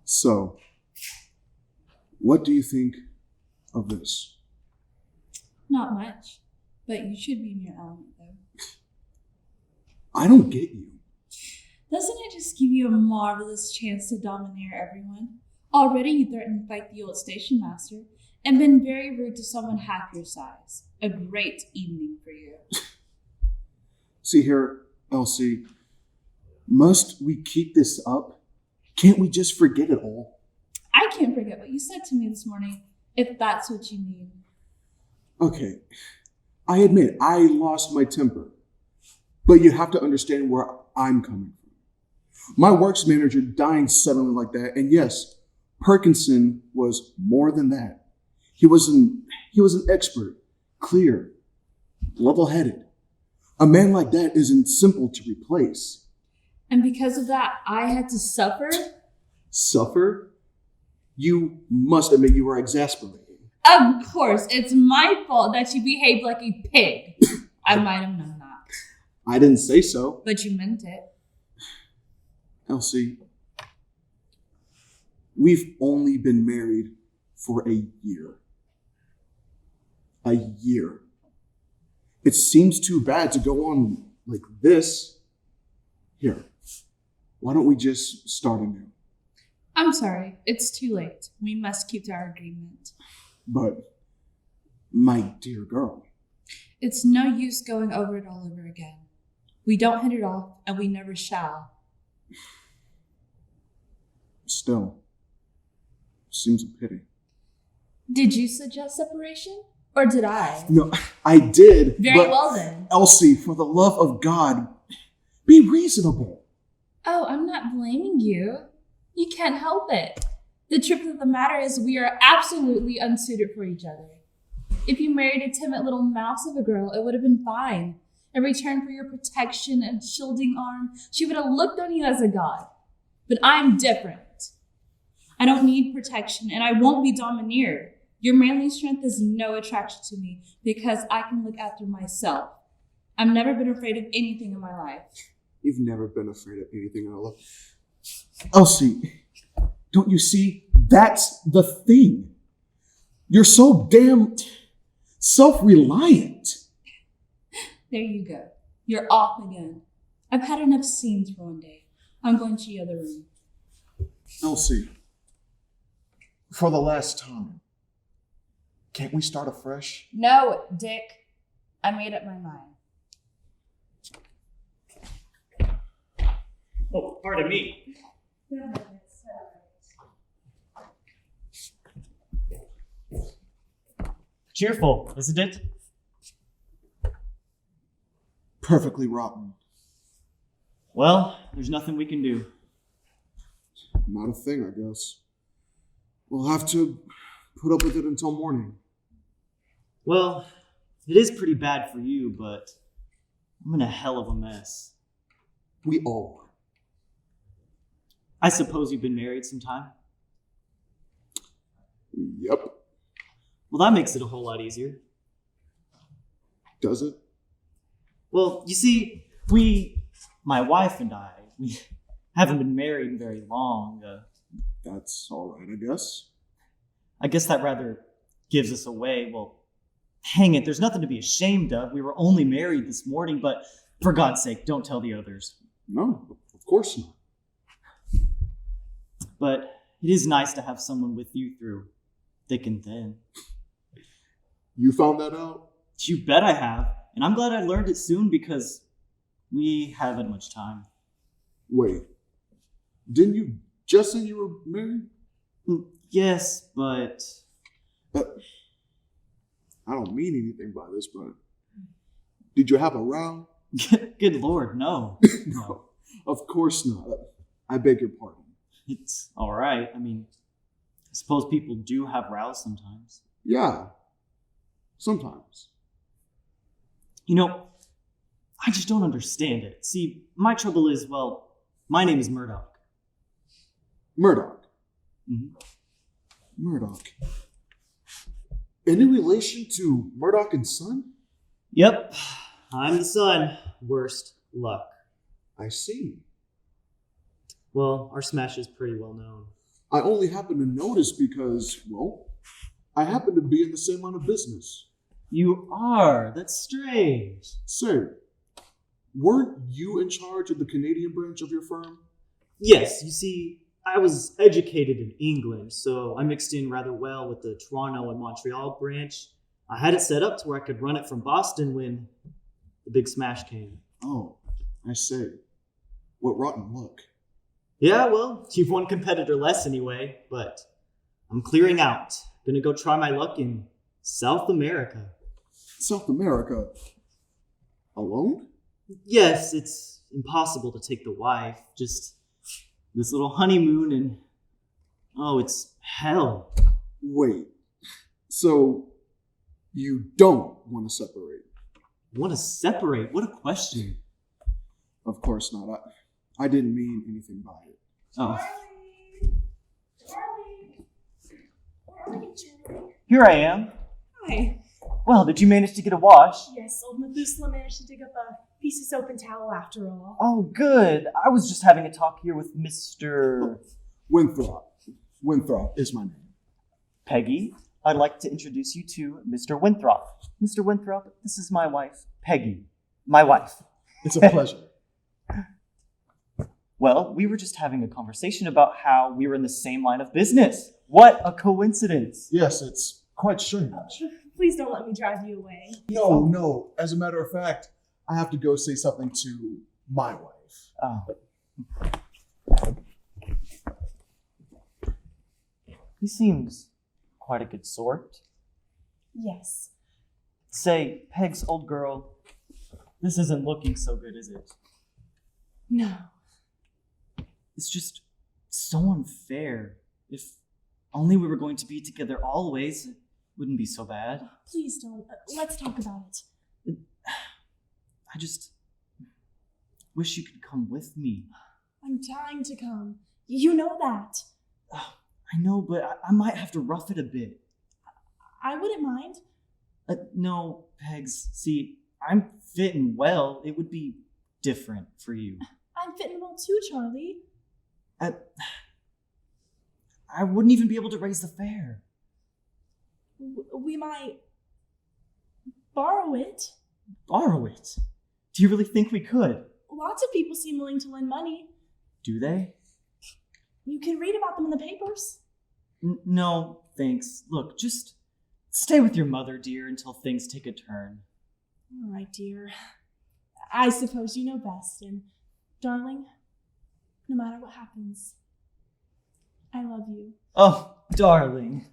So, what do you think of this? Not much, but you should be in your element, though. I don't get you. Doesn't it just give you a marvelous chance to domineer everyone? Already you threatened to fight the old station master and been very rude to someone half your size. A great evening for you. See here, Elsie, must we keep this up? Can't we just forget it all? I can't forget what you said to me this morning, if that's what you mean. Okay, I admit I lost my temper, but you have to understand where I'm coming from. My works manager dying suddenly like that, and yes, Perkinson was more than that. He was an expert, clear, level-headed. A man like that isn't simple to replace. And because of that, I had to suffer? Suffer? You must admit you were exasperating. Of course, it's my fault that you behaved like a pig. I might have known that. I didn't say so. But you meant it. Elsie, we've only been married for a year. A year. It seems too bad to go on like this. Here, why don't we just start anew? I'm sorry, it's too late. We must keep to our agreement. But, my dear girl. It's no use going over it all over again. We don't hit it off, and we never shall. Still, seems a pity. Did you suggest separation? Or did I? No, I did. Very well then. Elsie, for the love of God, be reasonable. Oh, I'm not blaming you. You can't help it. The truth of the matter is we are absolutely unsuited for each other. If you married a timid little mouse of a girl, it would have been fine. In return for your protection and shielding arm, she would have looked on you as a god. But I'm different. I don't need protection, and I won't be domineered. Your manly strength is no attraction to me because I can look after myself. I've never been afraid of anything in my life. You've never been afraid of anything in our life. Elsie, don't you see? That's the thing. You're so damn self-reliant. There you go. You're off again. I've had enough scenes for one day. I'm going to the other room. Elsie, for the last time, can't we start afresh? No, Dick. I made up my mind. Oh, pardon me. Cheerful, isn't it? Perfectly rotten. Well, there's nothing we can do. Not a thing, I guess. We'll have to put up with it until morning. Well, it is pretty bad for you, but I'm in a hell of a mess. We all are. I suppose you've been married some time? Yep. Well, that makes it a whole lot easier. Does it? Well, you see, my wife and I, we haven't been married very long. That's all right, I guess. I guess that rather gives us away. Well, hang it, there's nothing to be ashamed of. We were only married this morning, but for God's sake, don't tell the others. No, of course not. But it is nice to have someone with you through thick and thin. You found that out? You bet I have. And I'm glad I learned it soon because we haven't much time. Wait, didn't you just say you were married? Yes, but... I don't mean anything by this, but did you have a row? Good Lord, no. No, of course not. I beg your pardon. It's all right. I mean, I suppose people do have rows sometimes. Yeah, sometimes. You know, I just don't understand it. See, my trouble is, well, my name is Murdoch. Murdoch? Mm-hmm. Murdoch. Any relation to Murdoch and Son? Yep, I'm the son. Worst luck. I see. Well, our smash is pretty well known. I only happened to notice because, well, I happen to be in the same line of business. You are? That's strange. Say, weren't you in charge of the Canadian branch of your firm? Yes, you see, I was educated in England, so I mixed in rather well with the Toronto and Montreal branch. I had it set up to where I could run it from Boston when the big smash came. Oh, I say. What rotten luck. Yeah, well, you've one competitor less anyway, but I'm clearing out. Gonna go try my luck in South America. South America? Alone? Yes, it's impossible to take the wife. Just this little honeymoon and... oh, it's hell. Wait. So, you don't want to separate? Want to separate? What a question. Of course not. I didn't mean anything by it. Oh. Charlie! Where are you, Charlie? Here I am. Hi. Well, did you manage to get a wash? Yes, old Methuselah managed to dig up a piece of soap and towel after all. Oh, good. I was just having a talk here with Mr. Winthrop. Winthrop is my name. Peggy. I'd like to introduce you to Mr. Winthrop. Mr. Winthrop, this is my wife, Peggy. My wife. It's a pleasure. Well, we were just having a conversation about how we were in the same line of business. What a coincidence. Yes, it's quite strange. Please don't let me drive you away. No. As a matter of fact, I have to go say something to my wife. Oh. He seems quite a good sort. Yes. Say, Peg's old girl, this isn't looking so good, is it? No. It's just so unfair. If only we were going to be together always, it wouldn't be so bad. Please don't. Let's talk about it. I just wish you could come with me. I'm dying to come. You know that. I know, but I might have to rough it a bit. I wouldn't mind. No, Pegs. See, I'm fitting well. It would be different for you. I'm fitting well too, Charlie. I wouldn't even be able to raise the fare. We might borrow it. Borrow it? Do you really think we could? Lots of people seem willing to lend money. Do they? You can read about them in the papers. No, thanks. Look, just stay with your mother, dear, until things take a turn. All right, dear. I suppose you know best, and darling, no matter what happens, I love you. Oh, darling.